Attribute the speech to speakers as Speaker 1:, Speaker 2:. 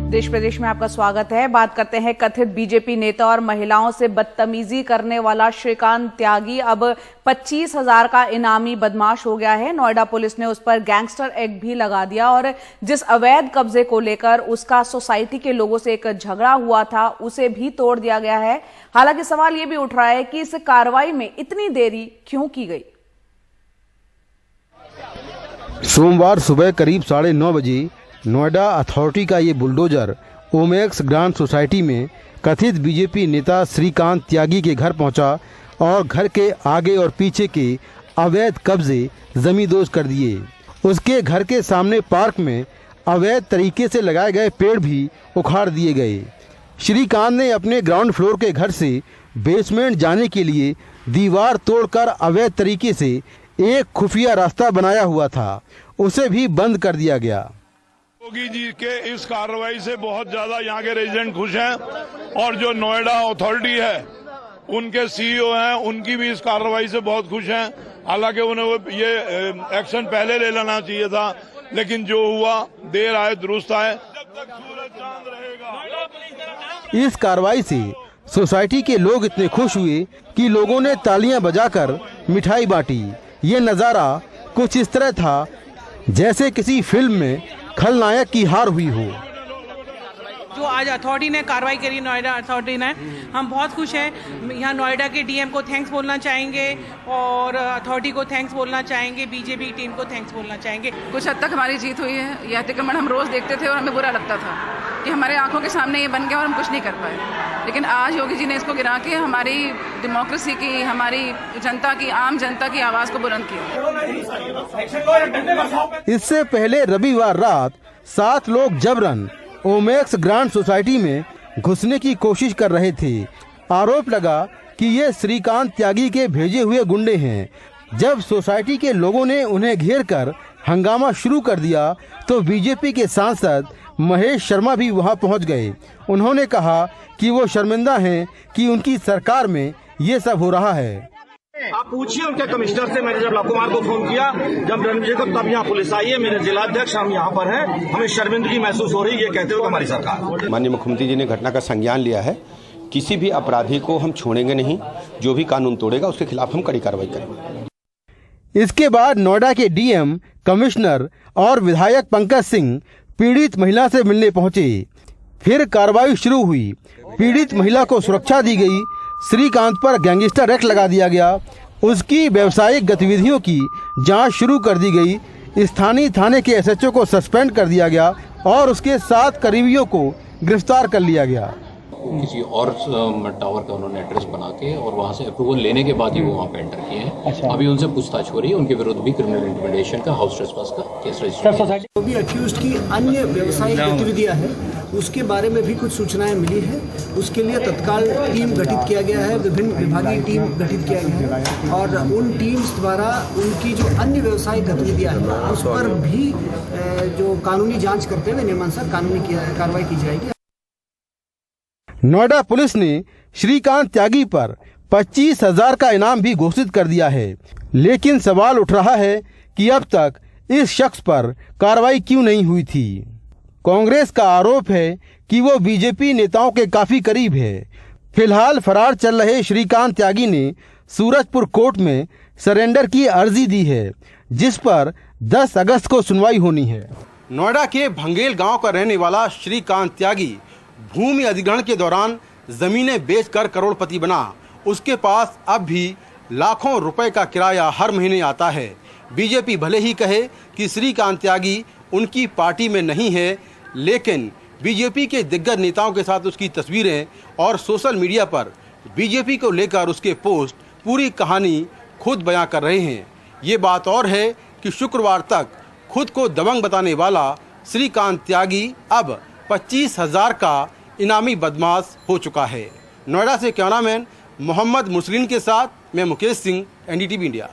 Speaker 1: देश प्रदेश में आपका स्वागत है। बात करते हैं कथित बीजेपी नेता और महिलाओं से बदतमीजी करने वाला श्रीकांत त्यागी अब 25,000 का इनामी बदमाश हो गया है। नोएडा पुलिस ने उस पर गैंगस्टर एक्ट भी लगा दिया और जिस अवैध कब्जे को लेकर उसका सोसाइटी के लोगों से एक झगड़ा हुआ था उसे भी तोड़ दिया गया है। हालांकि सवाल यह भी उठ रहा है कि इस कार्रवाई में इतनी देरी क्यों की गई।
Speaker 2: सोमवार सुबह करीब 9:30 बजे नोएडा अथॉरिटी का ये बुलडोजर ओमेक्स ग्रांड सोसाइटी में कथित बीजेपी नेता श्रीकांत त्यागी के घर पहुंचा और घर के आगे और पीछे के अवैध कब्जे जमींदोज कर दिए। उसके घर के सामने पार्क में अवैध तरीके से लगाए गए पेड़ भी उखाड़ दिए गए। श्रीकांत ने अपने ग्राउंड फ्लोर के घर से बेसमेंट जाने के लिए दीवार तोड़कर अवैध तरीके से एक खुफिया रास्ता बनाया हुआ था, उसे भी बंद कर दिया गया।
Speaker 3: योगी जी के इस कार्रवाई से बहुत ज्यादा यहाँ के रेजिडेंट खुश हैं और जो नोएडा अथॉरिटी है उनके सीईओ हैं उनकी भी इस कार्रवाई से बहुत खुश हैं। हालांकि उन्हें ये एक्शन पहले ले लेना चाहिए था, लेकिन जो हुआ देर आए दुरुस्त आए। जब तक सूरज चांद रहेगा।
Speaker 2: इस कार्रवाई से सोसाइटी के लोग इतने खुश हुए कि लोगों ने तालियां बजाकर मिठाई बांटी। ये नज़ारा कुछ इस तरह था जैसे किसी फिल्म में खलनायक की हार हुई हो।
Speaker 4: जो आज अथॉरिटी ने कार्रवाई करी, नोएडा अथॉरिटी ने, हम बहुत खुश हैं। यहाँ नोएडा के डीएम को थैंक्स बोलना चाहेंगे और अथॉरिटी को थैंक्स बोलना चाहेंगे, बीजेपी टीम को थैंक्स बोलना चाहेंगे।
Speaker 5: कुछ हद तक हमारी जीत हुई है। यह अतिक्रमण हम रोज देखते थे और हमें बुरा लगता था कि हमारे आंखों के सामने ये बन गया और हम कुछ नहीं कर पाए, लेकिन आज योगी जी ने इसको गिरा के हमारी डेमोक्रेसी की, हमारी जनता की, आम जनता की आवाज को बुलंद किया।
Speaker 2: इससे पहले रविवार रात 7 लोग जबरन ओमेक्स ग्रांड सोसाइटी में घुसने की कोशिश कर रहे थे। आरोप लगा कि ये श्रीकांत त्यागी के भेजे हुए गुंडे हैं। जब सोसाइटी के लोगों ने उन्हें घेर कर हंगामा शुरू कर दिया तो बीजेपी के सांसद महेश शर्मा भी वहां पहुंच गए। उन्होंने कहा कि वो शर्मिंदा हैं कि उनकी सरकार में ये सब हो रहा है।
Speaker 6: आप पूछिए उनके कमिश्नर से। मैंने जब लाल कुमार को फोन किया, जब रणजीत को, तब यहाँ पुलिस आई है। मेरे जिलाध्यक्ष हम यहाँ पर हैं, हमें शर्मिंदगी महसूस हो रही है ये कहते हुए हमारी सरकार।
Speaker 7: माननीय मुख्यमंत्री जी ने घटना का संज्ञान लिया है। किसी भी अपराधी को हम छोड़ेंगे नहीं, जो भी कानून तोड़ेगा उसके खिलाफ हम कड़ी कार्रवाई करेंगे।
Speaker 2: इसके बाद नोएडा के डीएम, कमिश्नर और विधायक पंकज सिंह पीड़ित महिला से मिलने पहुंचे। फिर कार्रवाई शुरू हुई। पीड़ित महिला को सुरक्षा दी गई। श्रीकांत पर गैंगस्टर एक्ट लगा दिया गया। उसकी व्यावसायिक गतिविधियों की जांच शुरू कर दी गई। स्थानीय थाने के एसएचओ को सस्पेंड कर दिया गया और उसके 7 करीबियों को गिरफ्तार कर लिया गया।
Speaker 8: किसी और टावर का उन्होंने एड्रेस बना के और वहाँ से अप्रूवल लेने के बाद ही वो वहाँ पे एंटर किए हैं। अच्छा। अभी उनसे पूछताछ हो रही है। उनके विरुद्ध भी क्रिमिनल इंटिमिडेशन का, हाउस ट्रेसपास का केस रजिस्टर।
Speaker 9: जो भी अक्यूज्ड की अन्य व्यवसायिक गतिविधियां हैं उसके बारे में भी कुछ सूचनाएं मिली है। उसके लिए तत्काल टीम गठित किया गया है, विभिन्न विभागीय टीम गठित किया गया है और उन टीम्स द्वारा उनकी जो अन्य व्यवसायिक गतिविधियां हैं उस पर भी जो कानूनी जाँच करते हुए नियमानुसार कानूनी कार्रवाई की जाएगी।
Speaker 2: नोएडा पुलिस ने श्रीकांत त्यागी पर 25,000 का इनाम भी घोषित कर दिया है, लेकिन सवाल उठ रहा है कि अब तक इस शख्स पर कार्रवाई क्यों नहीं हुई थी। कांग्रेस का आरोप है कि वो बीजेपी नेताओं के काफी करीब है। फिलहाल फरार चल रहे श्रीकांत त्यागी ने सूरजपुर कोर्ट में सरेंडर की अर्जी दी है, जिस पर 10 अगस्त को सुनवाई होनी है। नोएडा के भंगेल गांव का रहने वाला श्रीकांत त्यागी भूमि अधिग्रहण के दौरान जमीनें बेचकर करोड़पति बना। उसके पास अब भी लाखों रुपए का किराया हर महीने आता है। बीजेपी भले ही कहे कि श्रीकांत त्यागी उनकी पार्टी में नहीं है, लेकिन बीजेपी के दिग्गज नेताओं के साथ उसकी तस्वीरें और सोशल मीडिया पर बीजेपी को लेकर उसके पोस्ट पूरी कहानी खुद बयां कर रहे हैं। ये बात और है कि शुक्रवार तक खुद को दबंग बताने वाला श्रीकांत त्यागी अब 25,000 का इनामी बदमाश हो चुका है। नोएडा से कैमरामैन मोहम्मद मुसलिन के साथ मैं मुकेश सिंह, एनडीटीवी इंडिया।